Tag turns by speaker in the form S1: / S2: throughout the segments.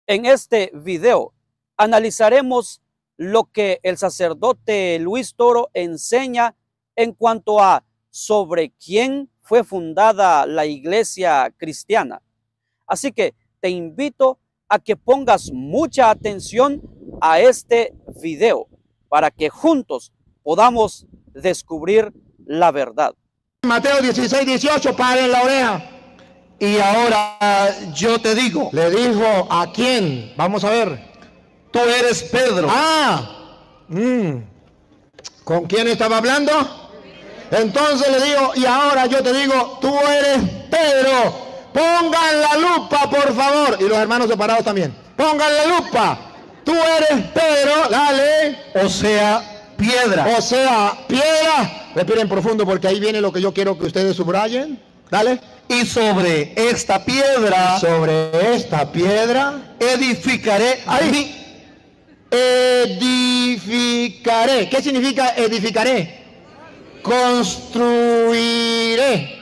S1: En este video analizaremos lo que el sacerdote Luis Toro enseña en cuanto a sobre quién fue fundada la iglesia cristiana. Así que te invito a que pongas mucha atención a este video para que juntos podamos descubrir la verdad.
S2: Mateo 16:18, paren la oreja.
S3: Y ahora yo te digo,
S2: Le dijo, ¿a quién? Vamos a ver.
S3: tú eres Pedro.
S2: ¿Con quién estaba hablando? Entonces le digo, y ahora yo te digo, tú eres Pedro. Pongan la lupa, por favor. Y los hermanos separados también. Pongan la lupa. Tú eres Pedro, dale.
S3: O sea, piedra.
S2: O sea, piedra. Respiren profundo porque ahí viene lo que yo quiero que ustedes subrayen. Dale.
S3: Y sobre esta piedra
S2: Sobre esta piedra
S3: edificaré
S2: ahí. Edificaré. ¿Qué significa edificaré? Construiré.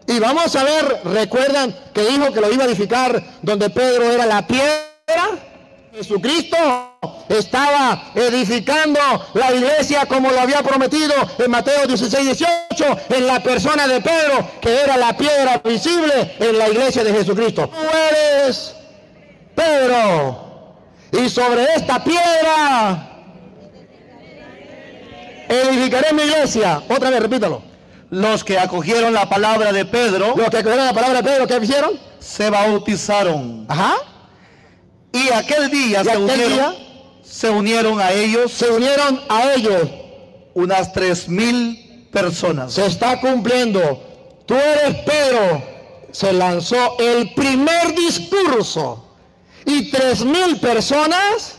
S2: Y vamos a ver, recuerdan que dijo que lo iba a edificar donde Pedro era la piedra. Jesucristo estaba edificando la iglesia como lo había prometido en Mateo 16:18, en la persona de Pedro, que era la piedra visible en la iglesia de Jesucristo. Tú eres Pedro, y sobre esta piedra edificaré mi iglesia. Otra vez, repítalo.
S3: Los que acogieron la palabra de Pedro
S2: Los que acogieron la palabra de Pedro, ¿qué hicieron?
S3: se bautizaron.
S2: Ajá.
S3: Y aquel día,
S2: Y aquel día
S3: se unieron a ellos
S2: se unieron a ellos.
S3: unas 3,000 personas.
S2: Se está cumpliendo. Tú eres Pedro. Se lanzó el primer discurso y 3,000 personas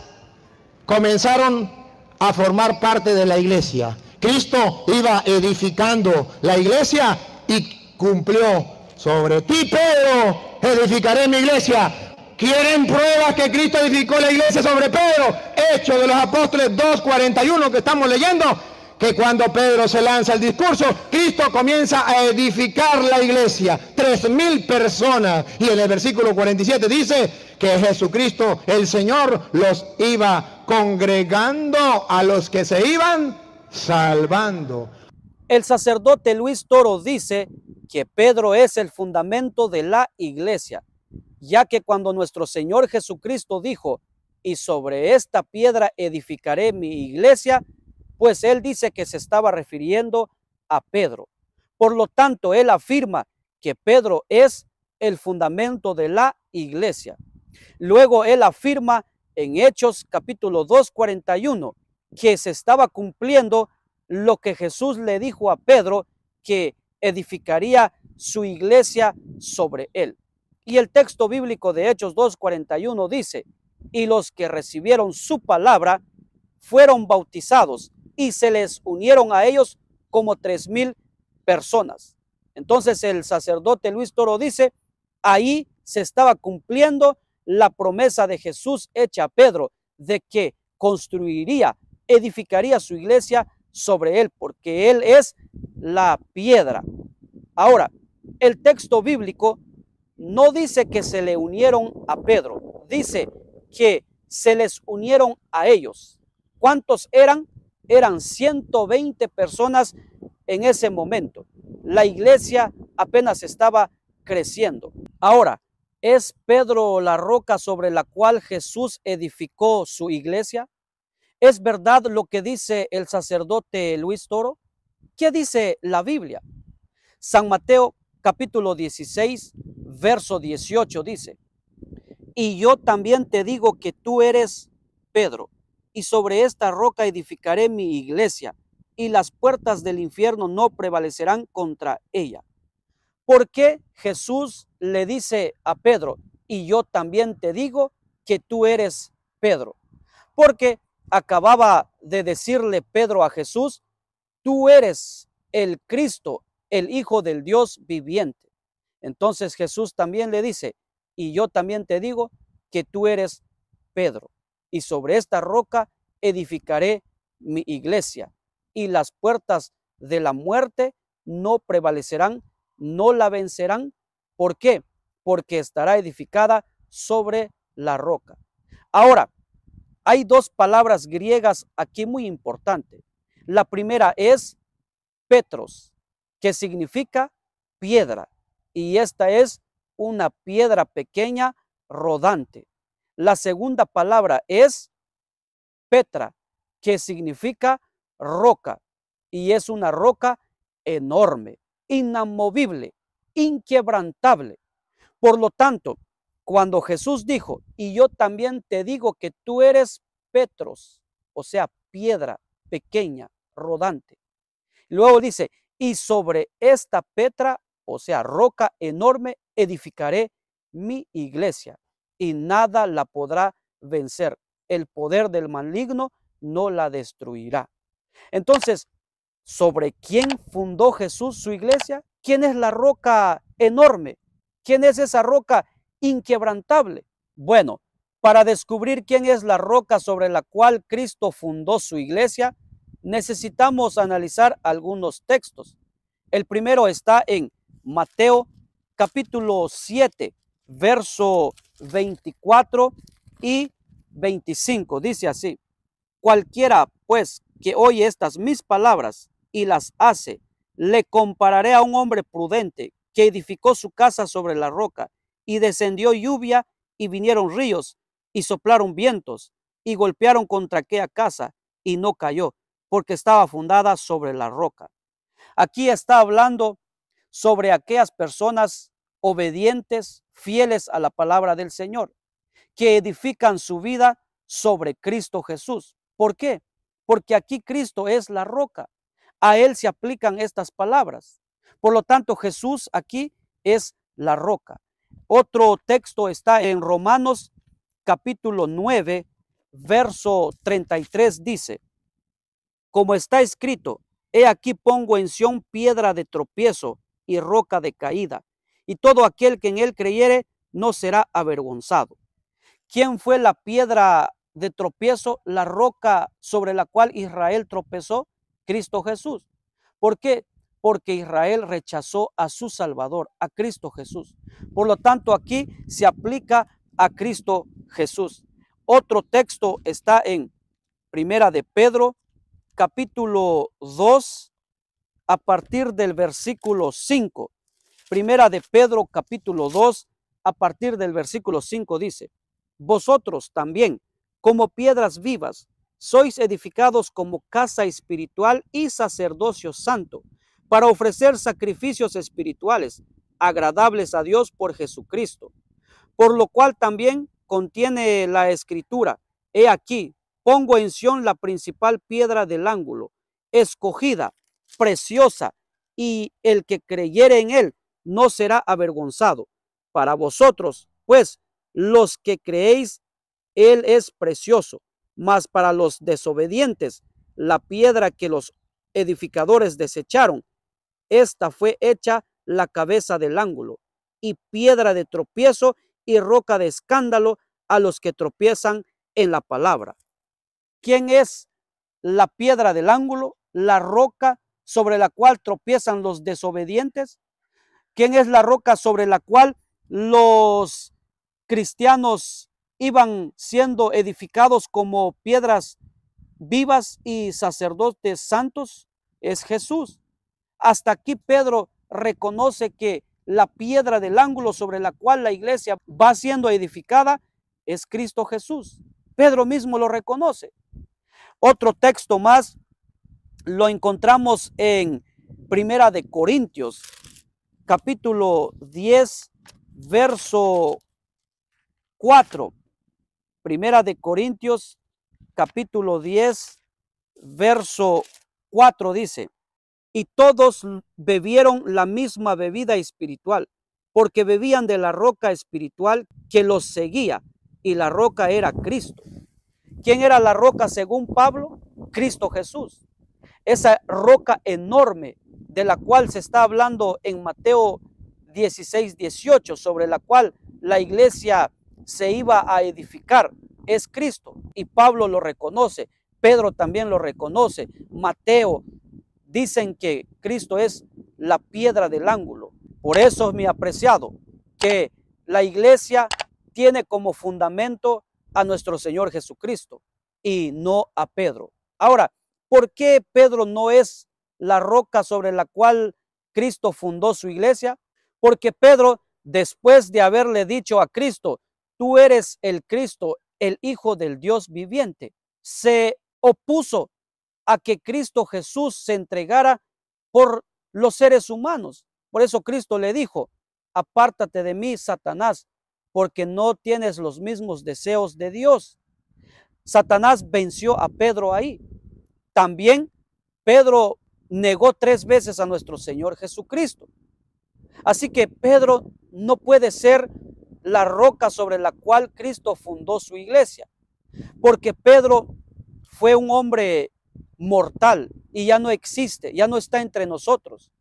S2: comenzaron a formar parte de la iglesia. Cristo iba edificando la iglesia y cumplió. Sobre ti, Pedro, edificaré mi iglesia. ¿Quieren pruebas que Cristo edificó la iglesia sobre Pedro? Hechos de los Apóstoles 2:41 que estamos leyendo, que cuando Pedro se lanza el discurso, Cristo comienza a edificar la iglesia, 3,000 personas. Y en el versículo 47 dice que Jesucristo, el Señor, los iba congregando a los que se iban salvando.
S1: El sacerdote Luis Toro dice que Pedro es el fundamento de la iglesia, ya que cuando nuestro Señor Jesucristo dijo, y sobre esta piedra edificaré mi iglesia, pues él dice que se estaba refiriendo a Pedro. Por lo tanto, él afirma que Pedro es el fundamento de la iglesia. Luego él afirma en Hechos capítulo 2:41 que se estaba cumpliendo lo que Jesús le dijo a Pedro, que edificaría su iglesia sobre él. Y el texto bíblico de Hechos 2:41 dice, y los que recibieron su palabra fueron bautizados y se les unieron a ellos como 3,000 personas. Entonces el sacerdote Luis Toro dice, ahí se estaba cumpliendo la promesa de Jesús hecha a Pedro, de que construiría, edificaría su iglesia sobre él, porque él es la piedra. Ahora, el texto bíblico no dice que se le unieron a Pedro, dice que se les unieron a ellos. ¿Cuántos eran? Eran 120 personas en ese momento. La iglesia apenas estaba creciendo. Ahora, ¿es Pedro la roca sobre la cual Jesús edificó su iglesia? ¿Es verdad lo que dice el sacerdote Luis Toro? ¿Qué dice la Biblia? San Mateo capítulo 16, verso 18 dice, y yo también te digo que tú eres Pedro, y sobre esta roca edificaré mi iglesia, y las puertas del infierno no prevalecerán contra ella. ¿Por qué Jesús le dice a Pedro, y yo también te digo que tú eres Pedro? Porque acababa de decirle Pedro a Jesús, tú eres el Cristo, el Hijo del Dios viviente. Entonces Jesús también le dice, y yo también te digo que tú eres Pedro, y sobre esta roca edificaré mi iglesia, y las puertas de la muerte no prevalecerán, no la vencerán. ¿Por qué? Porque estará edificada sobre la roca. Ahora, hay dos palabras griegas aquí muy importantes. La primera es Petros, que significa piedra, y esta es una piedra pequeña rodante. La segunda palabra es Petra, que significa roca, y es una roca enorme, inamovible, inquebrantable. Por lo tanto, cuando Jesús dijo, y yo también te digo que tú eres Petros, o sea, piedra pequeña, rodante. Luego dice, y sobre esta Petra, o sea, roca enorme, edificaré mi iglesia, y nada la podrá vencer. El poder del maligno no la destruirá. Entonces, ¿sobre quién fundó Jesús su iglesia? ¿Quién es la roca enorme? ¿Quién es esa roca inquebrantable? Bueno, para descubrir quién es la roca sobre la cual Cristo fundó su iglesia, necesitamos analizar algunos textos. El primero está en Mateo capítulo 7, verso 24 y 25. Dice así: cualquiera, pues, que oye estas mis palabras y las hace, le compararé a un hombre prudente que edificó su casa sobre la roca, y descendió lluvia y vinieron ríos y soplaron vientos y golpearon contra aquella casa y no cayó, porque estaba fundada sobre la roca. Aquí está hablando sobre aquellas personas obedientes, fieles a la palabra del Señor, que edifican su vida sobre Cristo Jesús. ¿Por qué? Porque aquí Cristo es la roca. A Él se aplican estas palabras. Por lo tanto, Jesús aquí es la roca. Otro texto está en Romanos capítulo 9, verso 33, dice: como está escrito, he aquí pongo en Sión piedra de tropiezo y roca de caída, y todo aquel que en él creyere no será avergonzado. ¿Quién fue la piedra de tropiezo, la roca sobre la cual Israel tropezó? Cristo Jesús. ¿Por qué? Porque Israel rechazó a su Salvador, a Cristo Jesús. Por lo tanto, aquí se aplica a Cristo Jesús. Otro texto está en Primera de Pedro, capítulo 2, a partir del versículo 5. Primera de Pedro, capítulo 2, a partir del versículo 5 dice: vosotros también, como piedras vivas, sois edificados como casa espiritual y sacerdocio santo, para ofrecer sacrificios espirituales agradables a Dios por Jesucristo. Por lo cual también contiene la escritura: he aquí, pongo en Sión la principal piedra del ángulo, escogida, preciosa, y el que creyere en él no será avergonzado. Para vosotros, pues, los que creéis, él es precioso, mas para los desobedientes, la piedra que los edificadores desecharon, esta fue hecha la cabeza del ángulo, y piedra de tropiezo y roca de escándalo a los que tropiezan en la palabra. ¿Quién es la piedra del ángulo, la roca sobre la cual tropiezan los desobedientes? ¿Quién es la roca sobre la cual los cristianos iban siendo edificados como piedras vivas y sacerdotes santos? Es Jesús. Hasta aquí Pedro reconoce que la piedra del ángulo sobre la cual la iglesia va siendo edificada es Cristo Jesús. Pedro mismo lo reconoce. Otro texto más lo encontramos en Primera de Corintios, capítulo 10, verso 4. Primera de Corintios, capítulo 10, verso 4 dice: y todos bebieron la misma bebida espiritual, porque bebían de la roca espiritual que los seguía, y la roca era Cristo. ¿Quién era la roca según Pablo? Cristo Jesús. Esa roca enorme de la cual se está hablando en Mateo 16, 18, sobre la cual la iglesia se iba a edificar, es Cristo. Y Pablo lo reconoce, Pedro también lo reconoce, Mateo. Dicen que Cristo es la piedra del ángulo. Por eso, mi apreciado, que la iglesia tiene como fundamento a nuestro Señor Jesucristo y no a Pedro. Ahora, ¿por qué Pedro no es la roca sobre la cual Cristo fundó su iglesia? Porque Pedro, después de haberle dicho a Cristo, tú eres el Cristo, el Hijo del Dios viviente, se opuso a que Cristo Jesús se entregara por los seres humanos. Por eso Cristo le dijo, apártate de mí, Satanás, porque no tienes los mismos deseos de Dios. Satanás venció a Pedro ahí. También Pedro negó 3 veces a nuestro Señor Jesucristo. Así que Pedro no puede ser la roca sobre la cual Cristo fundó su iglesia, porque Pedro fue un hombre mortal y ya no existe, ya no está entre nosotros.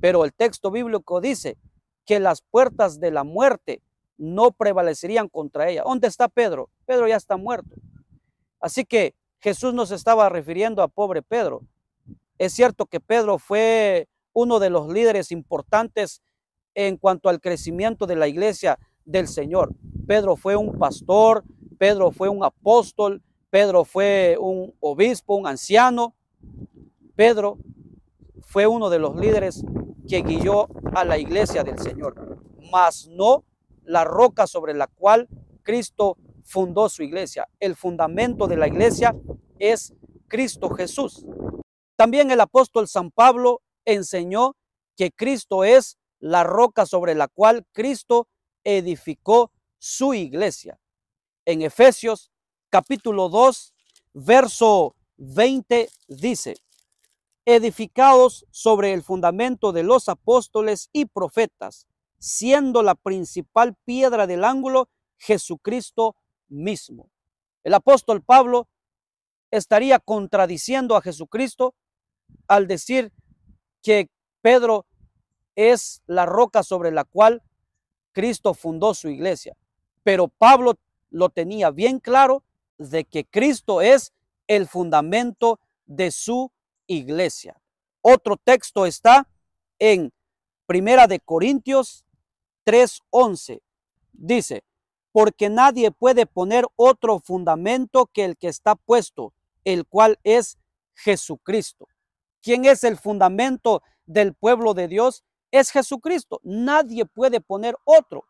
S1: Pero el texto bíblico dice que las puertas de la muerte no prevalecerían contra ella. ¿Dónde está Pedro? Pedro ya está muerto. Así que Jesús nos estaba refiriendo a pobre Pedro. Es cierto que Pedro fue uno de los líderes importantes en cuanto al crecimiento de la iglesia del Señor. Pedro fue un pastor, Pedro fue un apóstol, Pedro fue un obispo, un anciano. Pedro fue uno de los líderes que guió a la iglesia del Señor, mas no la roca sobre la cual Cristo fundó su iglesia. El fundamento de la iglesia es Cristo Jesús. También el apóstol San Pablo enseñó que Cristo es la roca sobre la cual Cristo edificó su iglesia. En Efesios capítulo 2, verso 20 dice, edificados sobre el fundamento de los apóstoles y profetas, siendo la principal piedra del ángulo Jesucristo mismo. El apóstol Pablo estaría contradiciendo a Jesucristo al decir que Pedro es la roca sobre la cual Cristo fundó su iglesia. Pero Pablo lo tenía bien claro de que Cristo es el fundamento de su iglesia. Otro texto está en Primera de Corintios 3:11. Dice, porque nadie puede poner otro fundamento que el que está puesto, el cual es Jesucristo. ¿Quién es el fundamento del pueblo de Dios? Es Jesucristo. Nadie puede poner otro.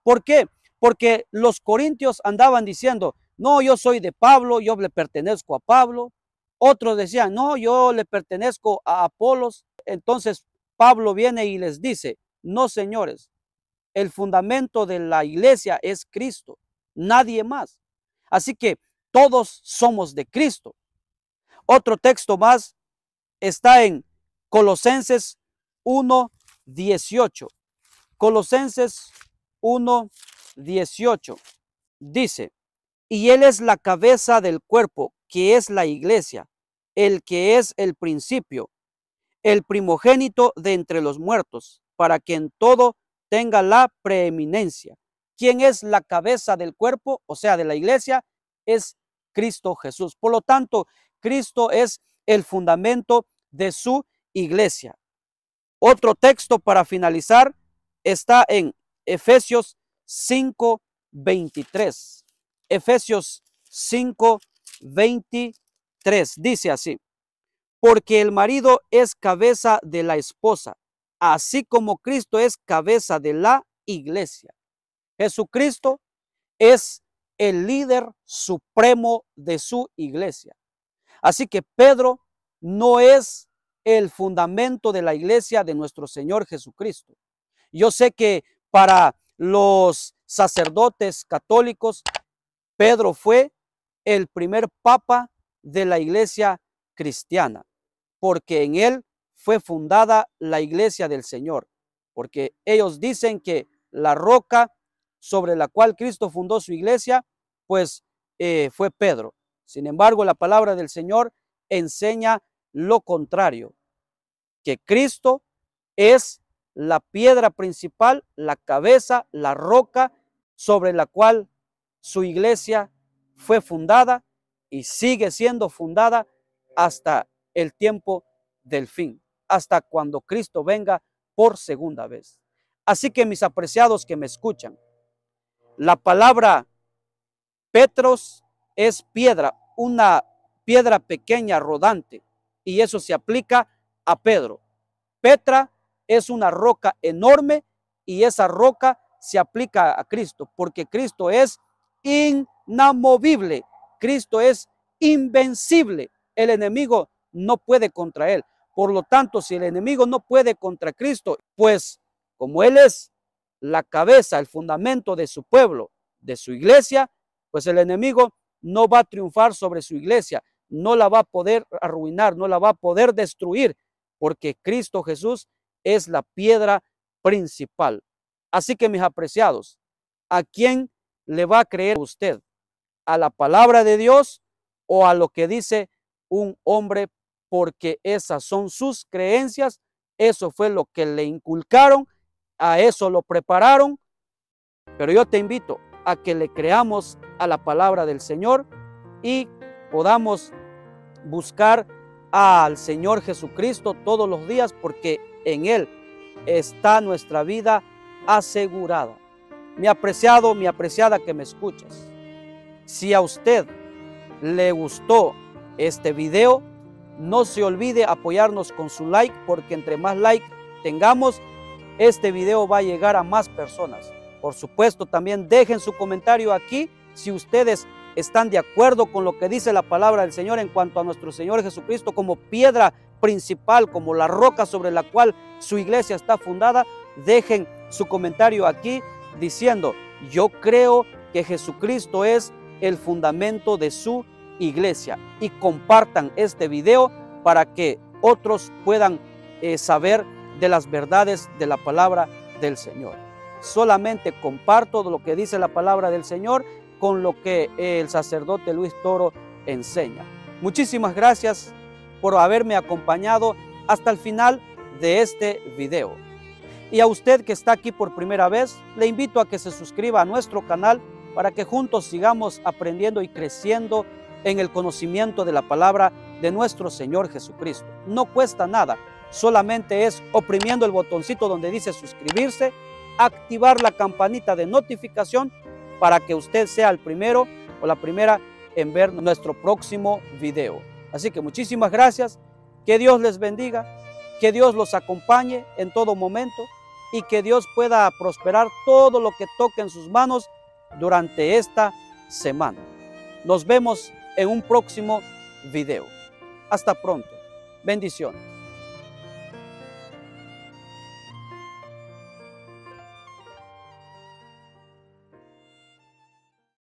S1: ¿Por qué? Porque los corintios andaban diciendo, no, yo soy de Pablo, yo le pertenezco a Pablo. Otros decían, no, yo le pertenezco a Apolos. Entonces Pablo viene y les dice, no, señores, el fundamento de la iglesia es Cristo, nadie más. Así que todos somos de Cristo. Otro texto más está en Colosenses 1:18. Colosenses 1:18 dice, y Él es la cabeza del cuerpo, que es la iglesia, el que es el principio, el primogénito de entre los muertos, para que en todo tenga la preeminencia. ¿Quién es la cabeza del cuerpo? O sea, de la iglesia, es Cristo Jesús. Por lo tanto, Cristo es el fundamento de su iglesia. Otro texto para finalizar está en Efesios 5:23. Efesios 5:23 dice así, porque el marido es cabeza de la esposa, así como Cristo es cabeza de la iglesia. Jesucristo es el líder supremo de su iglesia. Así que Pedro no es el fundamento de la iglesia de nuestro Señor Jesucristo. Yo sé que para los sacerdotes católicos, Pedro fue el primer papa de la iglesia cristiana, porque en él fue fundada la iglesia del Señor, porque ellos dicen que la roca sobre la cual Cristo fundó su iglesia, pues fue Pedro. Sin embargo, la palabra del Señor enseña lo contrario, que Cristo es la piedra principal, la cabeza, la roca sobre la cual su iglesia fue fundada y sigue siendo fundada hasta el tiempo del fin, hasta cuando Cristo venga por segunda vez. Así que mis apreciados que me escuchan, la palabra Petros es piedra, una piedra pequeña rodante, y eso se aplica a Pedro. Petra es una roca enorme y esa roca se aplica a Cristo, porque Cristo es inamovible, Cristo es invencible, el enemigo no puede contra él. Por lo tanto, si el enemigo no puede contra Cristo, pues como él es la cabeza, el fundamento de su pueblo, de su iglesia, pues el enemigo no va a triunfar sobre su iglesia, no la va a poder arruinar, no la va a poder destruir, porque Cristo Jesús es la piedra principal. Así que, mis apreciados, ¿a quién le va a creer usted? ¿A la palabra de Dios o a lo que dice un hombre? Porque esas son sus creencias, eso fue lo que le inculcaron, a eso lo prepararon. Pero yo te invito a que le creamos a la palabra del Señor y podamos buscar al Señor Jesucristo todos los días, porque en Él está nuestra vida asegurada. Mi apreciado, mi apreciada que me escuchas, si a usted le gustó este video, no se olvide apoyarnos con su like, porque entre más like tengamos, este video va a llegar a más personas. Por supuesto, también dejen su comentario aquí si ustedes están de acuerdo con lo que dice la palabra del Señor en cuanto a nuestro Señor Jesucristo como piedra principal, como la roca sobre la cual su iglesia está fundada. Dejen su comentario aquí diciendo: yo creo que Jesucristo es el fundamento de su iglesia, y compartan este video para que otros puedan saber de las verdades de la palabra del Señor. Solamente comparto lo que dice la palabra del Señor con lo que el sacerdote Luis Toro enseña. Muchísimas gracias por haberme acompañado hasta el final de este video. Y a usted que está aquí por primera vez, le invito a que se suscriba a nuestro canal para que juntos sigamos aprendiendo y creciendo en el conocimiento de la palabra de nuestro Señor Jesucristo. No cuesta nada, solamente es oprimiendo el botoncito donde dice suscribirse, activar la campanita de notificación para que usted sea el primero o la primera en ver nuestro próximo video. Así que muchísimas gracias, que Dios les bendiga, que Dios los acompañe en todo momento y que Dios pueda prosperar todo lo que toque en sus manos durante esta semana. Nos vemos en un próximo video. Hasta pronto. Bendiciones.